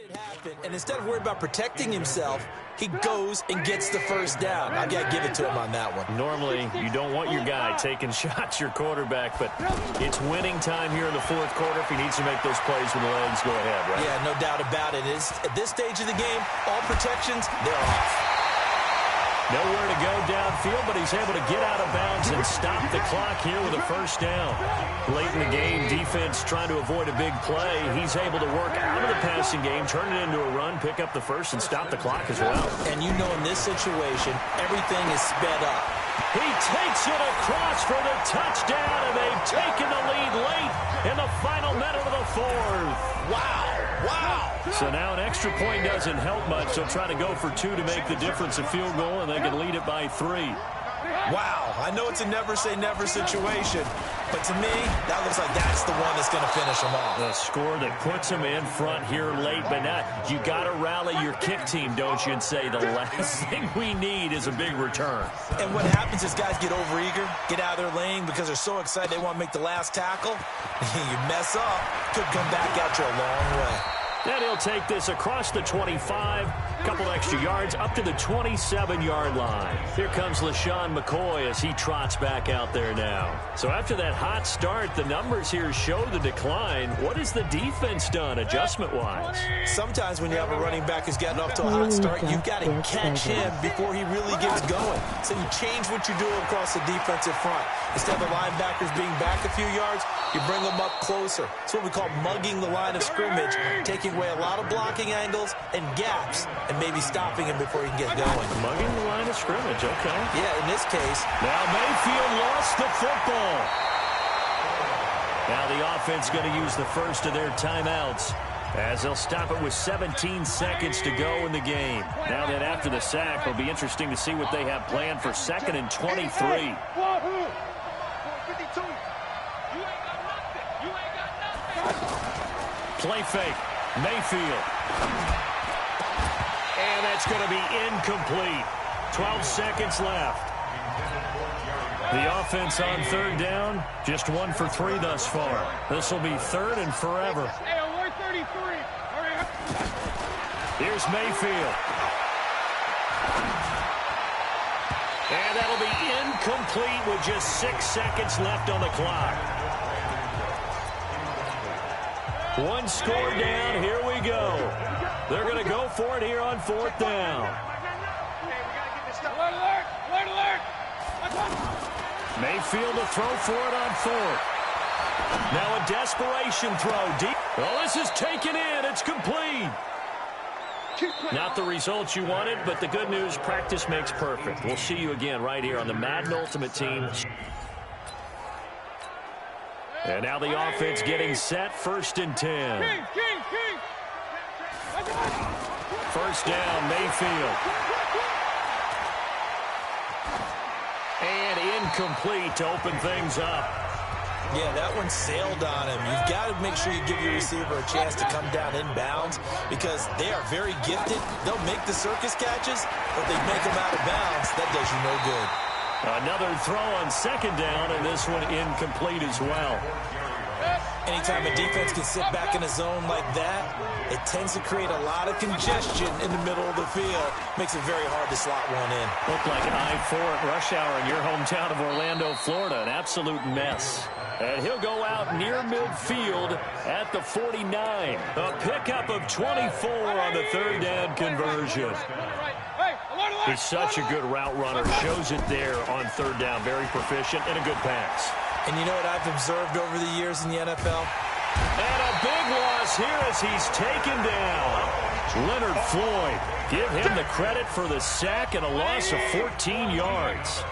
It happened, and instead of worrying about protecting himself, he goes and gets the first down. I got to give it to him on that one. Normally, you don't want your guy taking shots, your quarterback, but it's winning time here in the fourth quarter. If he needs to make those plays with the legs, go ahead, right? Yeah, no doubt about it. At this stage of the game, all protections, they're off. Nowhere to go downfield, but he's able to get out of bounds and stop the clock here with a first down. Late in the game, defense trying to avoid a big play. He's able to work out of the passing game, turn it into a run, pick up the first, and stop the clock as well. And you know in this situation, everything is sped up. He takes it across for the touchdown, and they've taken the lead late in the final minute of the fourth. Wow. So now an extra point doesn't help much. They'll try to go for two to make the difference a field goal, and they can lead it by 3. Wow. I know it's a never-say-never situation, but to me, that looks like that's the one that's going to finish them off. The score that puts them in front here late, but now you got to rally your kick team, don't you, and say the last thing we need is a big return. And what happens is guys get overeager, get out of their lane because they're so excited they want to make the last tackle. You mess up, could come back out you a long way. And he'll take this across the 25, couple extra yards up to the 27-yard line. Here comes LaShawn McCoy as he trots back out there now. So after that hot start, the numbers here show the decline. What has the defense done adjustment-wise? Sometimes when you have a running back who's gotten off to a hot start, you've got to catch him before he really gets going. So you change what you're doing across the defensive front. Instead of the linebackers being back a few yards, you bring them up closer. It's what we call mugging the line of scrimmage, taking away a lot of blocking angles and gaps, and maybe stopping him before he can get going. Mugging the line of scrimmage, okay. Yeah, in this case. Now Mayfield lost the football. Now the offense going to use the first of their timeouts as they'll stop it with 17 seconds to go in the game. Now that after the sack, it'll be interesting to see what they have planned for 2nd and 23. Play fake. Mayfield. And that's going to be incomplete. 12 seconds left. The offense on 3rd down, just 1 for 3 thus far. This will be 3rd and forever. Here's Mayfield. And that'll be incomplete with just 6 seconds left on the clock. One score down. Here we go. They're going to go for it here on 4th down. Mayfield to throw for it on 4th. Now a desperation throw deep. Well, this is taken in. It's complete. Not the results you wanted, but the good news, practice makes perfect. We'll see you again right here on the Madden Ultimate Team. And now the offense getting set, 1st and 10. First down, Mayfield. And incomplete to open things up. Yeah, that one sailed on him. You've got to make sure you give your receiver a chance to come down inbounds because they are very gifted. They'll make the circus catches, but they make them out of bounds. That does you no good. Another throw on 2nd down, and this one incomplete as well. Anytime a defense can sit back in a zone like that, it tends to create a lot of congestion in the middle of the field. Makes it very hard to slot one in. Looked like I-4 at rush hour in your hometown of Orlando, Florida. An absolute mess. And he'll go out near midfield at the 49. A pickup of 24 on the 3rd down conversion. He's such a good route runner. Shows it there on 3rd down. Very proficient and a good pass. And you know what I've observed over the years in the NFL? And a big loss here as he's taken down. Leonard Floyd. Give him the credit for the sack and a loss of 14 yards.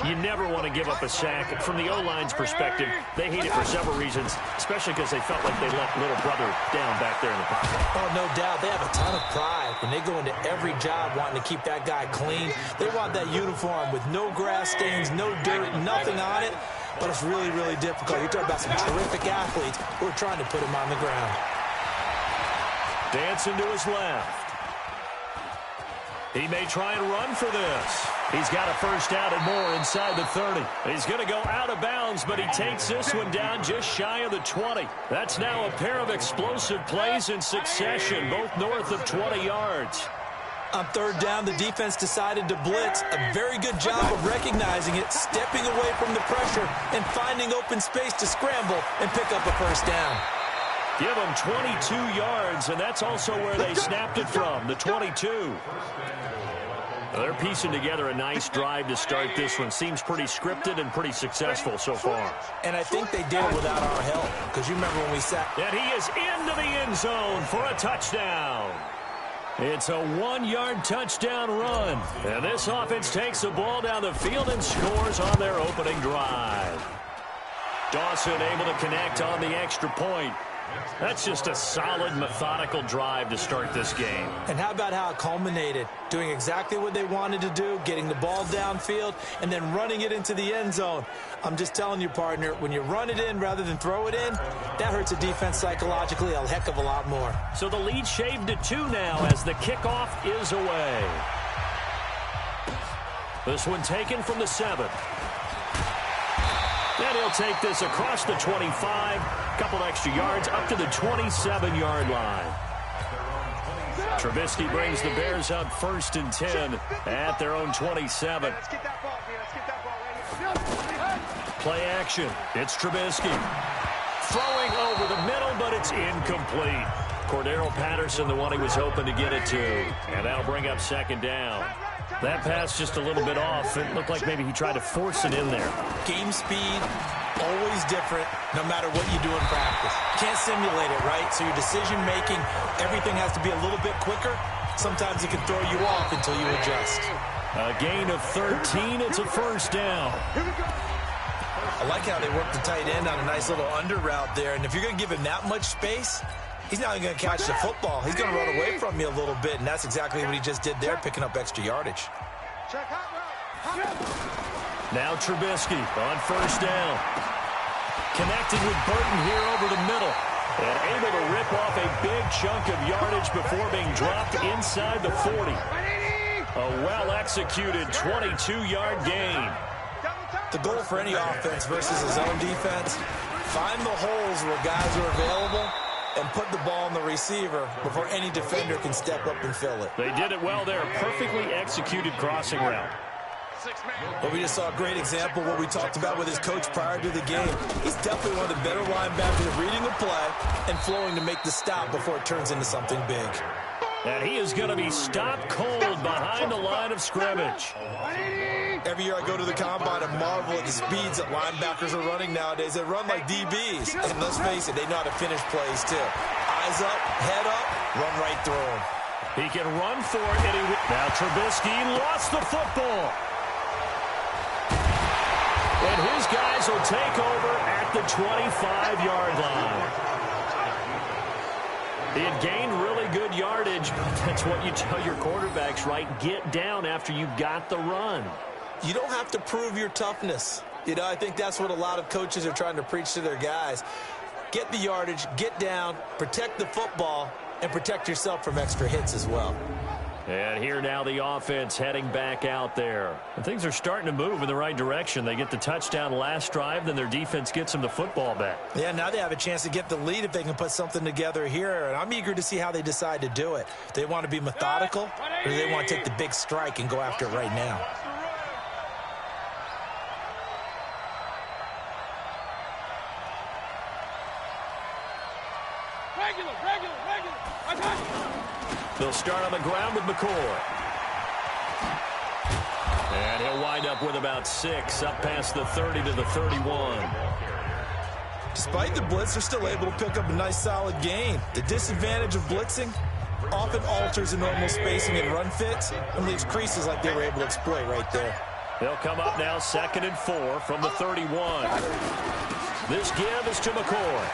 You never want to give up a sack. From the O-line's perspective, they hate it for several reasons, especially because they felt like they let little brother down back there in the pocket. Oh, no doubt. They have a ton of pride. When they go into every job wanting to keep that guy clean, they want that uniform with no grass stains, no dirt, nothing on it. But it's really, really difficult. You're talking about some terrific athletes who are trying to put him on the ground. Dancing to his left. He may try and run for this. He's got a first down and more inside the 30. He's going to go out of bounds, but he takes this one down just shy of the 20. That's now a pair of explosive plays in succession, both north of 20 yards. On third down, the defense decided to blitz. A very good job of recognizing it, stepping away from the pressure, and finding open space to scramble and pick up a first down. Give them 22 yards, and that's also where they snapped it from, the 22. They're piecing together a nice drive to start this one. Seems pretty scripted and pretty successful so far. And I think they did it without our help, because you remember when we sat. And he is into the end zone for a touchdown. It's a 1-yard touchdown run. And this offense takes the ball down the field and scores on their opening drive. Dawson able to connect on the extra point. That's just a solid, methodical drive to start this game. And how about how it culminated? Doing exactly what they wanted to do, getting the ball downfield, and then running it into the end zone. I'm just telling you, partner, when you run it in rather than throw it in, that hurts a defense psychologically a heck of a lot more. So the lead shaved to 2 now as the kickoff is away. This one taken from the 7. And he'll take this across the 25, couple extra yards up to the 27-yard line. Trubisky brings the Bears up 1st and 10 at their own 27. Play action. It's Trubisky. Throwing over the middle, but it's incomplete. Cordero Patterson, the one he was hoping to get it to. And that'll bring up 2nd down. That pass just a little bit off. It looked like maybe he tried to force it in there. Game speed, always different, no matter what you do in practice. Can't simulate it, right? So your decision-making, everything has to be a little bit quicker. Sometimes it can throw you off until you adjust. A gain of 13. It's a first down. I like how they work the tight end on a nice little under route there. And if you're going to give him that much space, he's not going to catch the football. He's going to run away from you a little bit, and that's exactly what he just did there, picking up extra yardage. Now Trubisky on first down. Connected with Burton here over the middle. And able to rip off a big chunk of yardage before being dropped inside the 40. A well-executed 22-yard gain. The goal for any offense versus his own defense, find the holes where guys are available and put the ball on the receiver before any defender can step up and fill it. They did it well there. Perfectly executed crossing route. But we just saw a great example of what we talked about with his coach prior to the game. He's definitely one of the better linebackers at reading the play and flowing to make the stop before it turns into something big. And he is going to be stopped cold behind the line of scrimmage. Every year I go to the combine and marvel at the speeds that linebackers are running nowadays. They run like DBs. And let's face it, they know how to finish plays too. Eyes up, head up, run right through them. He can run for it. And now Trubisky lost the football. And his guys will take over at the 25-yard line. He had gained really good yardage, but that's what you tell your quarterbacks, right? Get down after you got the run. You don't have to prove your toughness. You know, I think that's what a lot of coaches are trying to preach to their guys. Get the yardage, get down, protect the football, and protect yourself from extra hits as well. And here now the offense heading back out there. And things are starting to move in the right direction. They get the touchdown last drive, then their defense gets them the football back. Yeah, now they have a chance to get the lead if they can put something together here. And I'm eager to see how they decide to do it. Do they want to be methodical, or do they want to take the big strike and go after it right now? They'll start on the ground with McCoy. And he'll wind up with about 6, up past the 30 to the 31. Despite the blitz, they're still able to pick up a nice solid gain. The disadvantage of blitzing often alters the normal spacing and run fits and leaves creases like they were able to exploit right there. They'll come up now 2nd and 4 from the 31. This give is to McCoy.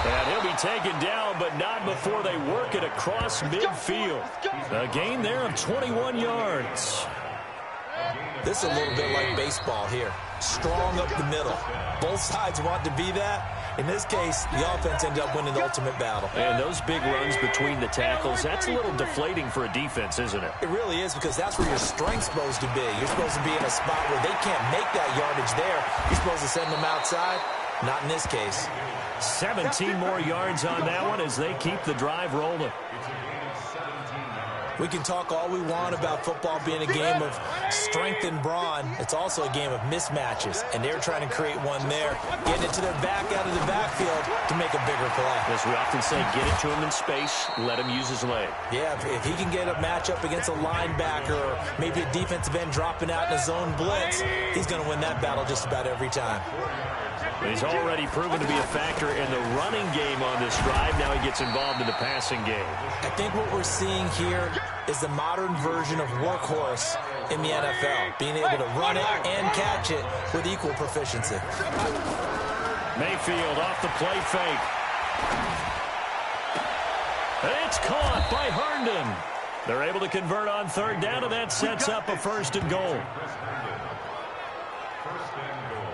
And he'll be taken down, but not before they work it across midfield. A gain there of 21 yards. This is a little bit like baseball here. Strong up the middle. Both sides want to be that, In this case, the offense ended up winning the ultimate battle. And those big runs between the tackles, that's a little deflating for a defense, isn't it? It really is, because that's where your strength's supposed to be. You're supposed to be in a spot where they can't make that yardage there. You're supposed to send them outside. Not in this case. 17 more yards on that one as they keep the drive rolling. We can talk all we want about football being a game of strength and brawn. It's also a game of mismatches, and they're trying to create one there, getting it to their back out of the backfield to make a bigger play. As we often say, get it to him in space, let him use his leg. Yeah, if he can get a matchup against a linebacker or maybe a defensive end dropping out in a zone blitz, he's going to win that battle just about every time. He's already proven to be a factor in the running game on this drive. Now he gets involved in the passing game. I think what we're seeing here is the modern version of workhorse in the NFL, being able to run it and catch it with equal proficiency. Mayfield off the play fake. It's caught by Herndon. They're able to convert on third down, and that sets up a 1st and goal.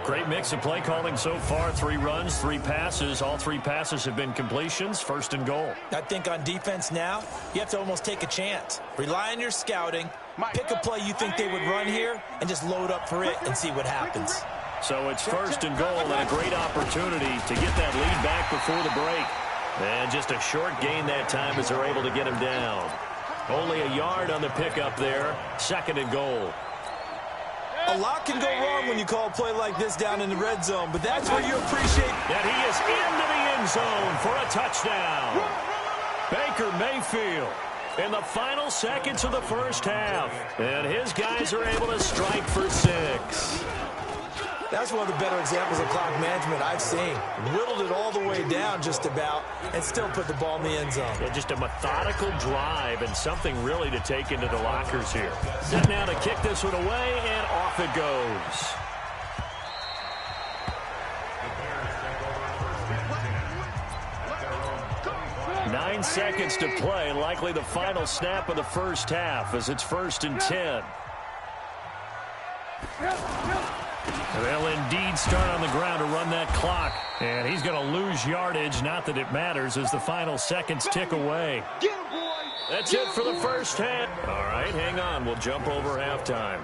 Great mix of play calling so far. 3 runs, 3 passes. All 3 passes have been completions. 1st and goal. I think on defense now, you have to almost take a chance. Rely on your scouting. Pick a play you think they would run here and just load up for it and see what happens. So it's 1st and goal and a great opportunity to get that lead back before the break. And just a short gain that time as they're able to get him down. Only a yard on the pickup there. 2nd and goal. A lot can go wrong when you call a play like this down in the red zone, but that's where you appreciate that he is into the end zone for a touchdown. Baker Mayfield in the final seconds of the first half, and his guys are able to strike for 6. That's one of the better examples of clock management I've seen. Whittled it all the way down just about and still put the ball in the end zone. Yeah, just a methodical drive and something really to take into the lockers here. Set now to kick this one away, and off it goes. Nine seconds to play, likely the final snap of the first half as it's 1st and 10. They'll indeed start on the ground to run that clock. And he's going to lose yardage. Not that it matters as the final seconds tick away. That's it for the first half. All right, hang on. We'll jump over halftime.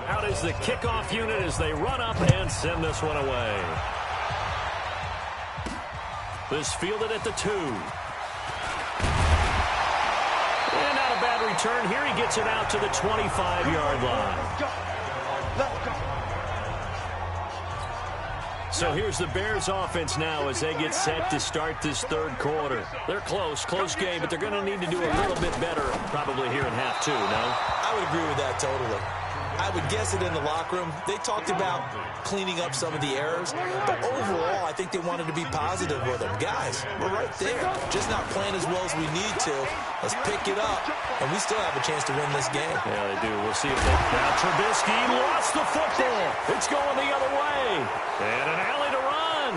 Out is the kickoff unit as they run up and send this one away. This fielded at the 2. And not a bad return here. He gets it out to the 25-yard line. So here's the Bears offense now as they get set to start this 3rd quarter. They're close game, but they're going to need to do a little bit better probably here in half 2, no? I would agree with that totally. I would guess it in the locker room. They talked about cleaning up some of the errors, but overall, I think they wanted to be positive with them. Guys, we're right there. Just not playing as well as we need to. Let's pick it up, and we still have a chance to win this game. Yeah, they do. We'll see if they... Now Trubisky lost the football. It's going the other way. And an alley to run.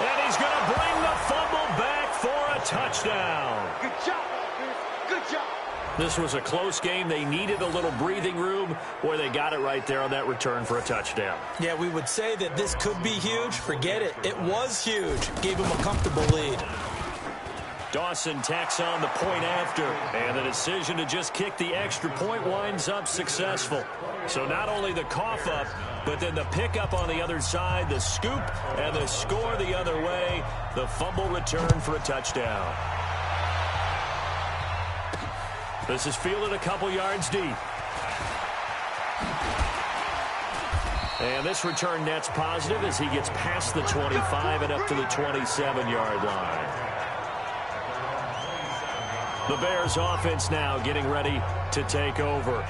And he's going to bring the fumble back for a touchdown. Good job. Good job. This was a close game. They needed a little breathing room. Boy, they got it right there on that return for a touchdown. Yeah, we would say that this could be huge. Forget it. It was huge. Gave him a comfortable lead. Dawson tacks on the point after. And the decision to just kick the extra point winds up successful. So not only the cough up, but then the pickup on the other side, the scoop, and the score the other way. The fumble return for a touchdown. This is fielded a couple yards deep. And this return net's positive as he gets past the 25 and up to the 27-yard line. The Bears offense now getting ready to take over.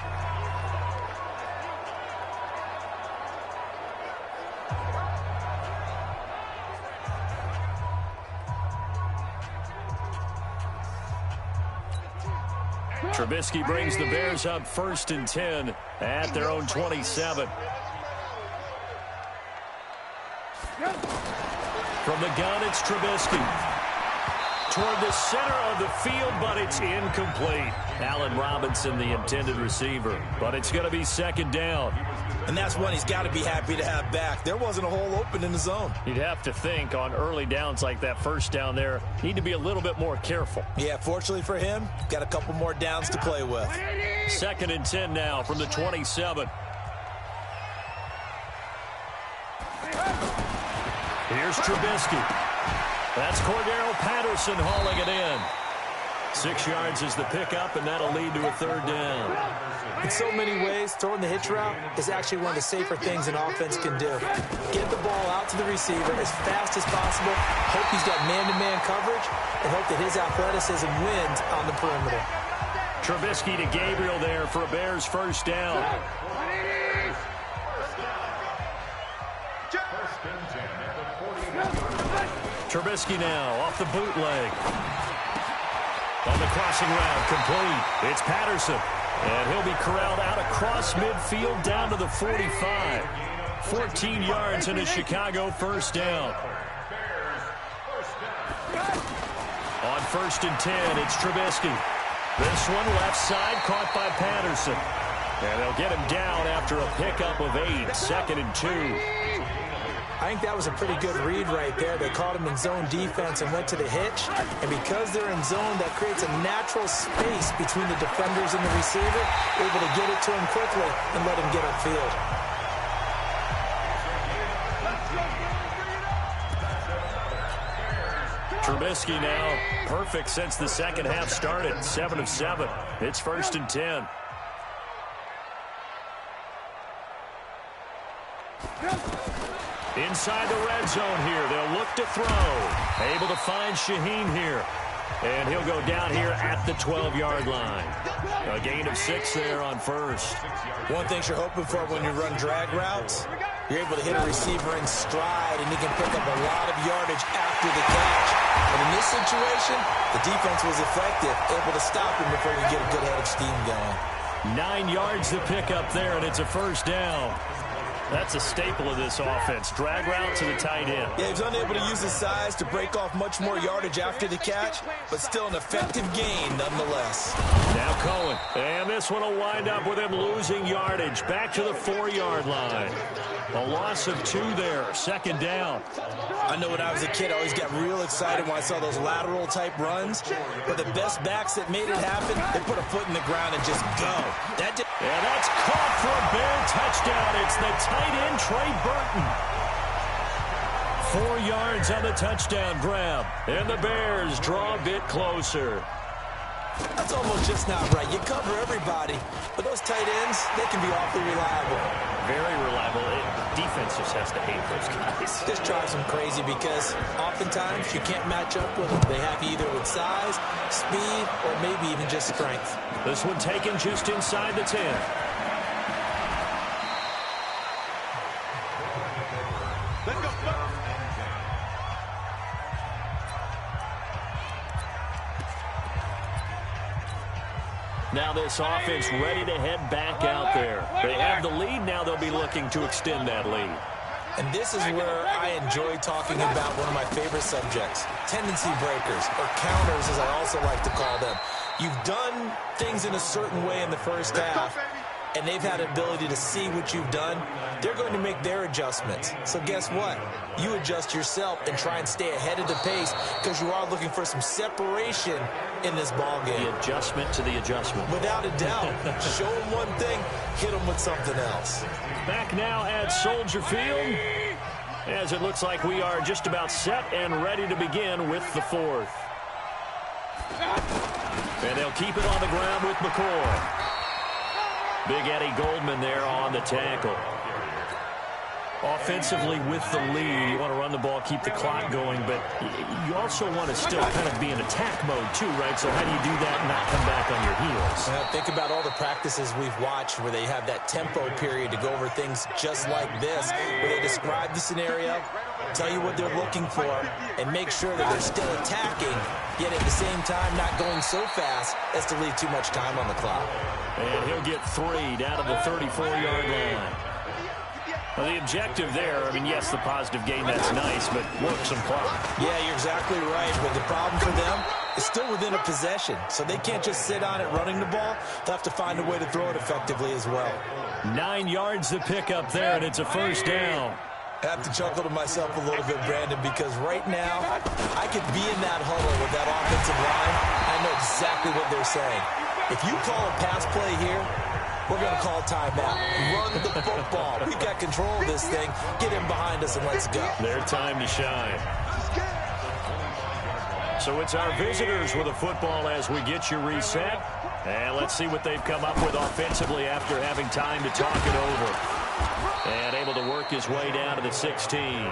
Trubisky brings the Bears up 1st and 10 at their own 27. From the gun, it's Trubisky. toward the center of the field, but it's incomplete. Allen Robinson, the intended receiver, but it's going to be second down. And that's one he's got to be happy to have back. There wasn't a hole open in the zone. You'd have to think on early downs like that first down there, need to be a little bit more careful. Yeah, fortunately for him, got a couple more downs to play with. Second and 10 now from the 27. Here's Trubisky. That's Cordero Patterson hauling it in. 6 yards is the pickup, and that'll lead to a third down. In so many ways, throwing the hitch route is actually one of the safer things an offense can do. Get the ball out to the receiver as fast as possible, hope he's got man-to-man coverage, and hope that his athleticism wins on the perimeter. Trubisky to Gabriel there for a Bears first down. Trubisky now off the bootleg. On the crossing route, complete. It's Patterson. And he'll be corralled out across midfield down to the 45. 14 yards and a Chicago first down. On first and 10, it's Trubisky. This one left side caught by Patterson. And they'll get him down after a pickup of 8. Second and 2. I think that was a pretty good read right there. They caught him in zone defense and went to the hitch. And because they're in zone, that creates a natural space between the defenders and the receiver, able to get it to him quickly and let him get upfield. Trubisky now perfect since the second half started. 7 of 7. It's first and 10. Inside the red zone here. They'll look to throw. Able to find Shaheen here. And he'll go down here at the 12-yard line. A gain of 6 there on first. One thing you're hoping for when you run drag routes, you're able to hit a receiver in stride, and he can pick up a lot of yardage after the catch. But in this situation, the defense was effective, able to stop him before you get a good head of steam going. 9 yards to pick up there, and it's a first down. That's a staple of this offense. Drag route to the tight end. Yeah, he's unable to use his size to break off much more yardage after the catch, but still an effective gain nonetheless. Now Cohen. And this one will wind up with him losing yardage. Back to the 4-yard line. A loss of 2 there. Second down. I know when I was a kid, I always got real excited when I saw those lateral-type runs. But the best backs that made it happen, they put a foot in the ground and just go. And that's caught for a Bear touchdown. It's the tight end, Trey Burton. 4 yards on the touchdown grab. And the Bears draw a bit closer. That's almost just not right. You cover everybody, but those tight ends, they can be awfully reliable. Very reliable. Defense just has to hate those guys. This drives them crazy because oftentimes you can't match up with them. They have you either with size, speed, or maybe even just strength. This one taken just inside the 10. Now this offense ready to head back out there. They have the lead. Now they'll be looking to extend that lead. And this is where I enjoy talking about one of my favorite subjects, tendency breakers, or counters as I also like to call them. You've done things in a certain way in the first half, and they've had an ability to see what you've done. They're going to make their adjustments. So guess what? You adjust yourself and try and stay ahead of the pace because you are looking for some separation in this ball game. The adjustment to the adjustment. Without a doubt. Show them one thing, hit them with something else. Back now at Soldier Field, as it looks like we are just about set and ready to begin with the fourth. And they'll keep it on the ground with McCoy. Big Eddie Goldman there on the tackle. Offensively with the lead, you want to run the ball, keep the clock going, but you also want to still kind of be in attack mode too, right? So how do you do that and not come back on your heels? Think about all the practices we've watched where they have that tempo period to go over things just like this, where they describe the scenario, tell you what they're looking for, and make sure that they're still attacking, yet at the same time not going so fast as to leave too much time on the clock. And he'll get 3 down to the 34-yard line. Well, the objective there, I mean, yes, the positive gain, that's nice, but work some clock. Yeah, you're exactly right, but the problem for them is still within a possession, so they can't just sit on it running the ball. They'll have to find a way to throw it effectively as well. 9 yards to pick up there, and it's a first down. I have to chuckle to myself a little bit, Brandon, because right now I could be in that huddle with that offensive line. I know exactly what they're saying. If you call a pass play here, we're going to call timeout. Run the football. We've got control of this thing. Get him behind us and let's go. Their time to shine. So it's our visitors with a football as we get you reset. And let's see what they've come up with offensively after having time to talk it over. And able to work his way down to the 16.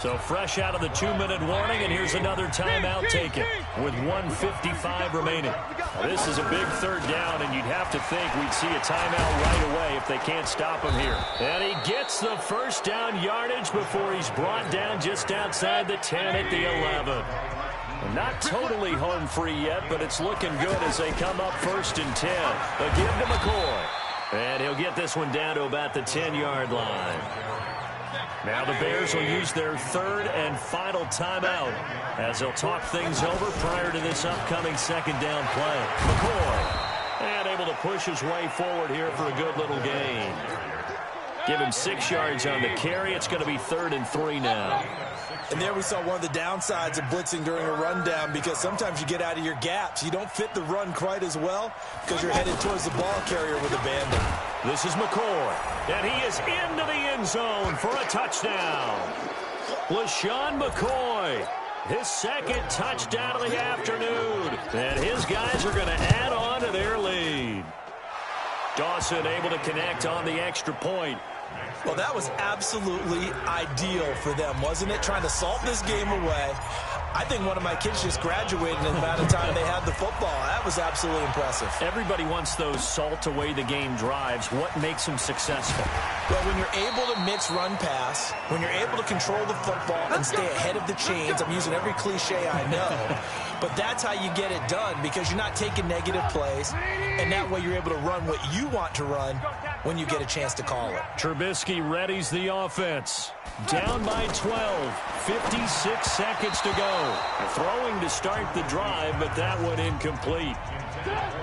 So fresh out of the 2-minute warning, and here's another timeout taken with 1:55 remaining. This is a big third down, and you'd have to think we'd see a timeout right away if they can't stop him here. And he gets the first down yardage before he's brought down just outside the 10 at the 11. Not totally home free yet, but it's looking good as they come up 1st and 10. A give to McCoy. And he'll get this one down to about the 10-yard line. Now the Bears will use their 3rd and final timeout as they'll talk things over prior to this upcoming 2nd down play. McCoy, and able to push his way forward here for a good little gain. Give him 6 yards on the carry. It's going to be 3rd and 3 now. And there we saw one of the downsides of blitzing during a rundown, because sometimes you get out of your gaps. You don't fit the run quite as well because you're headed towards the ball carrier with abandon. This is McCoy, and he is into the end zone for a touchdown. LaShawn McCoy, his 2nd touchdown of the afternoon, and his guys are going to add on to their lead. Dawson able to connect on the extra point. Well, that was absolutely ideal for them, wasn't it? Trying to salt this game away. I think one of my kids just graduated in the amount of time they had the football. That was absolutely impressive. Everybody wants those salt away the game drives. What makes them successful? Well, when you're able to mix run pass, when you're able to control the football and stay ahead of the chains, I'm using every cliche I know, but that's how you get it done, because you're not taking negative plays, and that way you're able to run what you want to run when you get a chance to call it. Trubisky readies the offense. Down by 12, 56 seconds to go. Throwing to start the drive, but that one incomplete.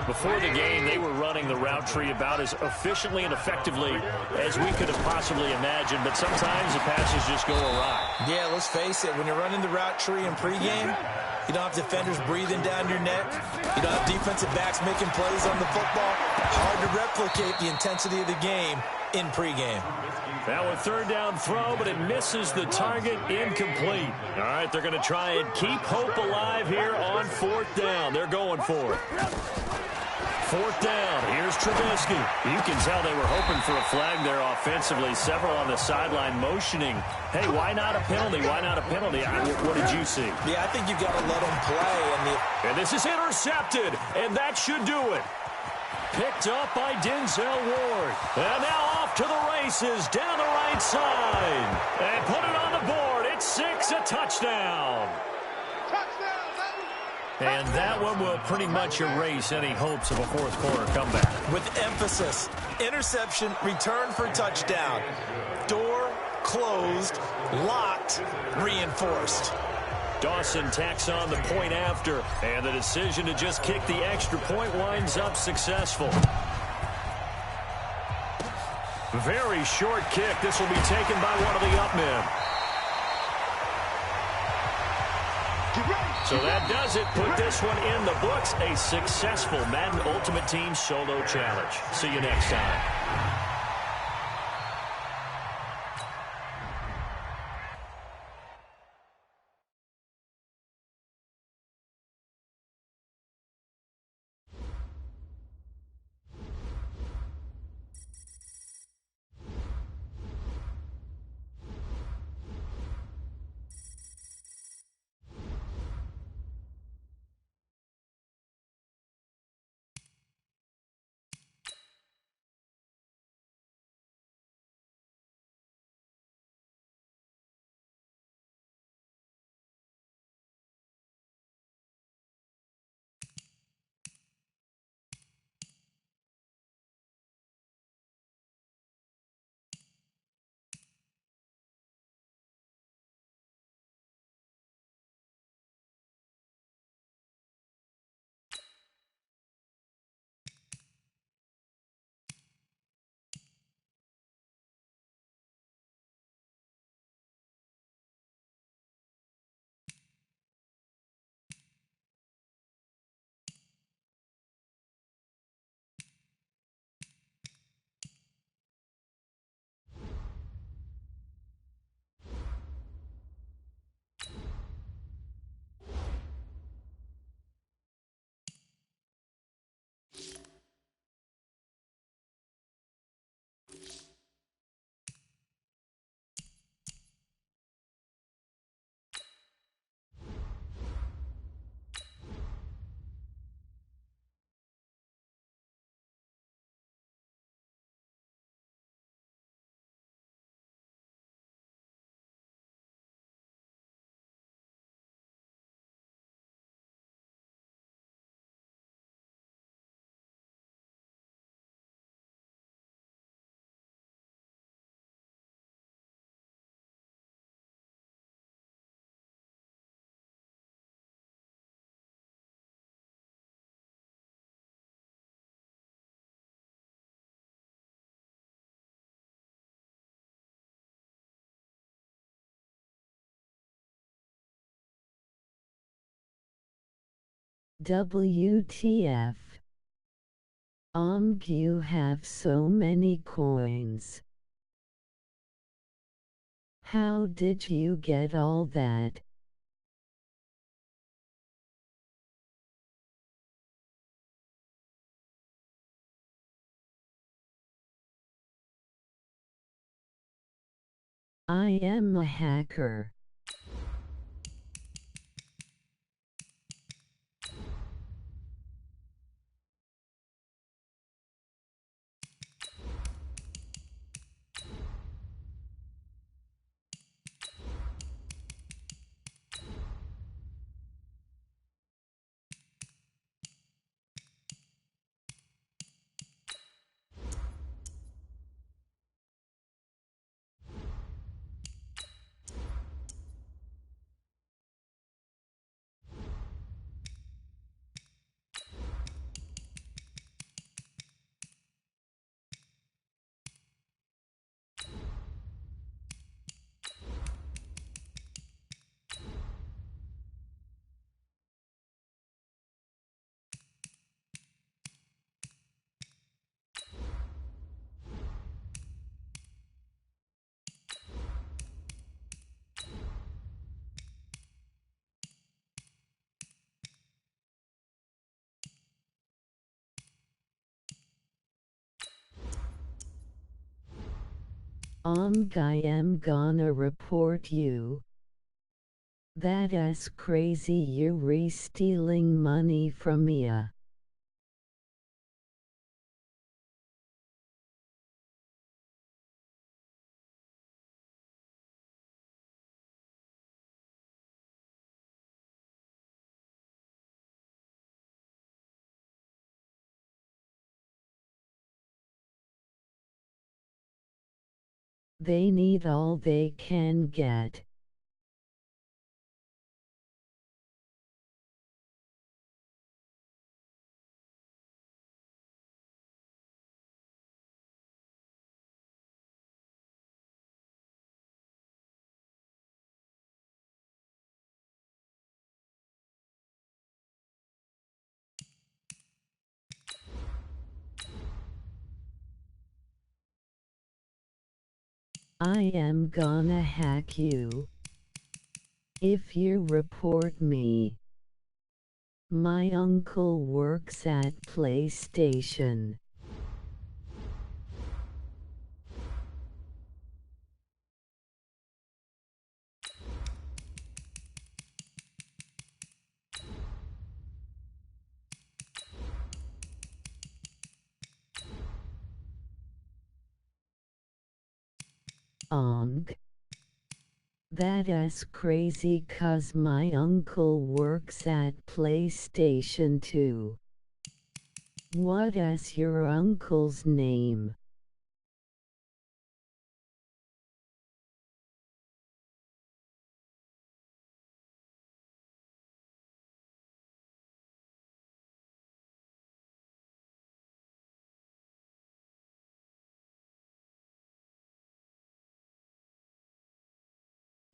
Before the game, they were running the route tree about as efficiently and effectively as we could have possibly imagined, but sometimes the passes just go awry. Yeah, let's face it, when you're running the route tree in pregame, you don't have defenders breathing down your neck. You don't have defensive backs making plays on the football. Hard to replicate the intensity of the game in pregame. Now a 3rd down throw, but it misses the target, incomplete. All right, they're going to try and keep hope alive here on 4th down. They're going for it. 4th down, here's Trubisky. You can tell they were hoping for a flag there offensively. Several on the sideline motioning, hey, why not a penalty? Why not a penalty? What did you see? Yeah, I think you've got to let them play. And this is intercepted, and that should do it. Picked up by Denzel Ward. And now off to the races down the right side. And put it on the board. It's 6, a touchdown. And that one will pretty much erase any hopes of a 4th quarter comeback. With emphasis, interception, return for touchdown. Door closed, locked, reinforced. Dawson tacks on the point after, and the decision to just kick the extra point winds up successful. Very short kick. This will be taken by one of the up men. So that does it. Put this one in the books. A successful Madden Ultimate Team Solo Challenge. See you next time. WTF. You have so many coins. How did you get all that? I am a hacker. I am gonna report you. That's crazy, you re-stealing money from me. They need all they can get. I am gonna hack you if you report me. My uncle works at PlayStation. That's crazy, 'cause my uncle works at PlayStation too. What is your uncle's name?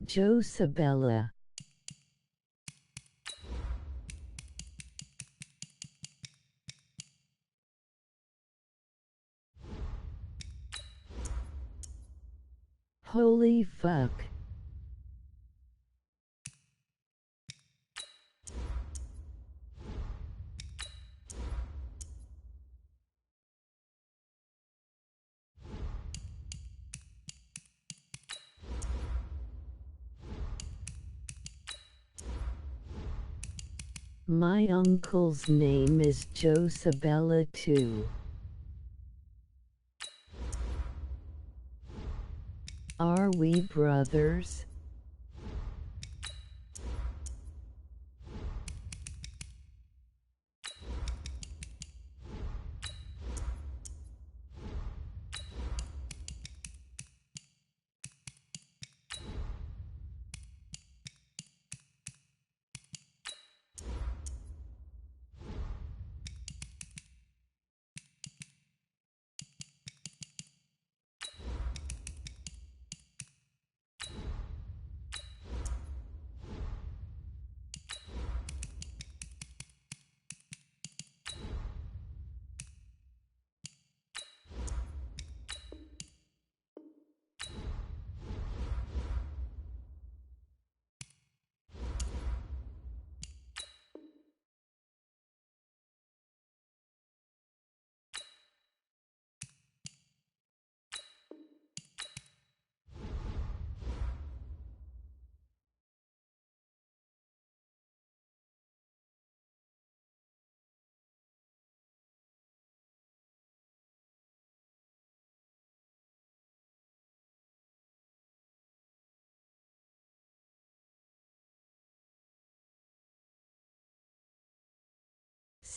Josabella. Holy fuck. My uncle's name is Josabella too. Are we brothers?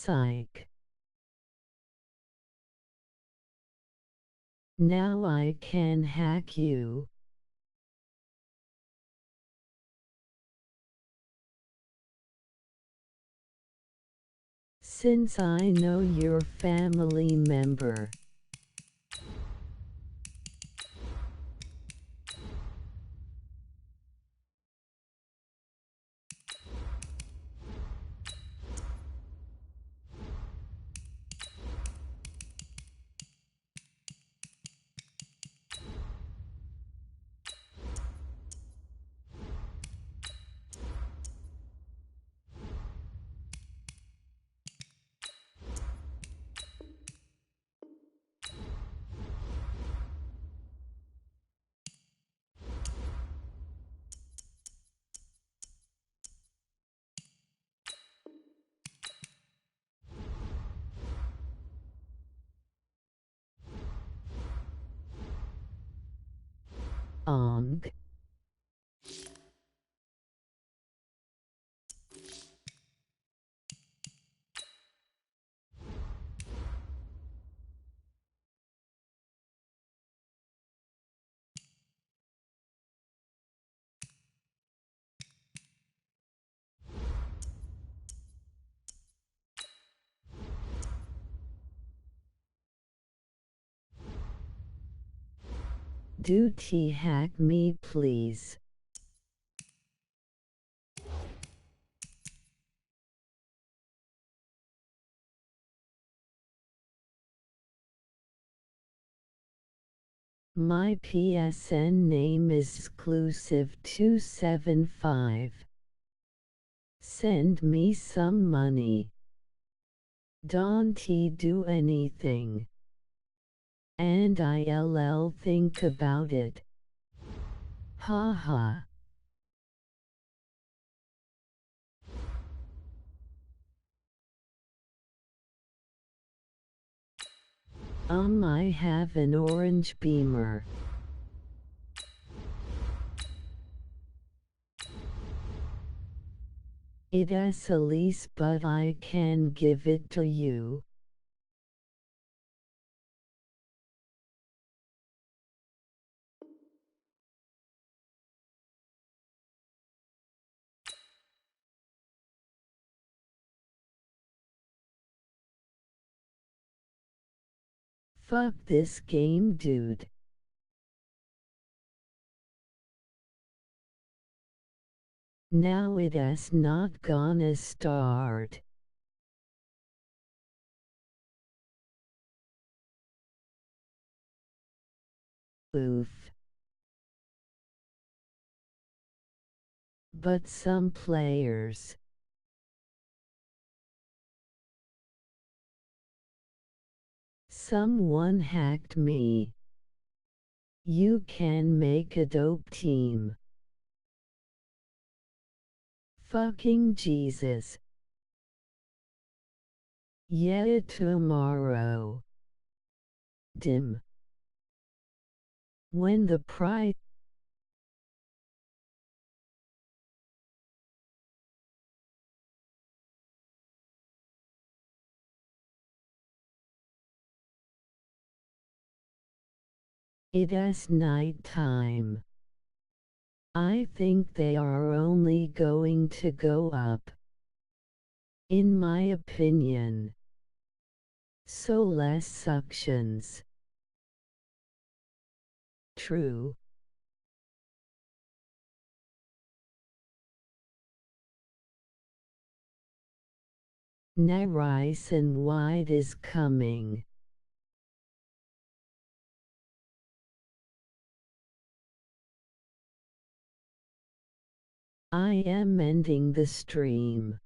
Psych. Now I can hack you. Since I know your family member. Ong. Do hack me please. My PSN name is exclusive275. Send me some money. Don't do anything. And I'll think about it. Haha. I have an orange beamer. It is a lease, but I can give it to you. Fuck this game, dude. Now it is not gonna start. Oof. But some players. Someone hacked me. You can make a dope team. Fucking Jesus. Yeah, tomorrow. Dim. When the price it is night time. I think they are only going to go up. In my opinion. So less suctions. True. Nice and wide is coming. I am ending the stream.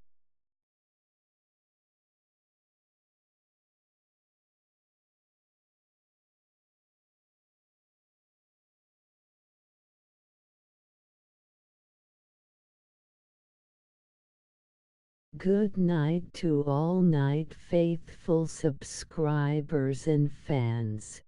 Good night to all night faithful subscribers and fans.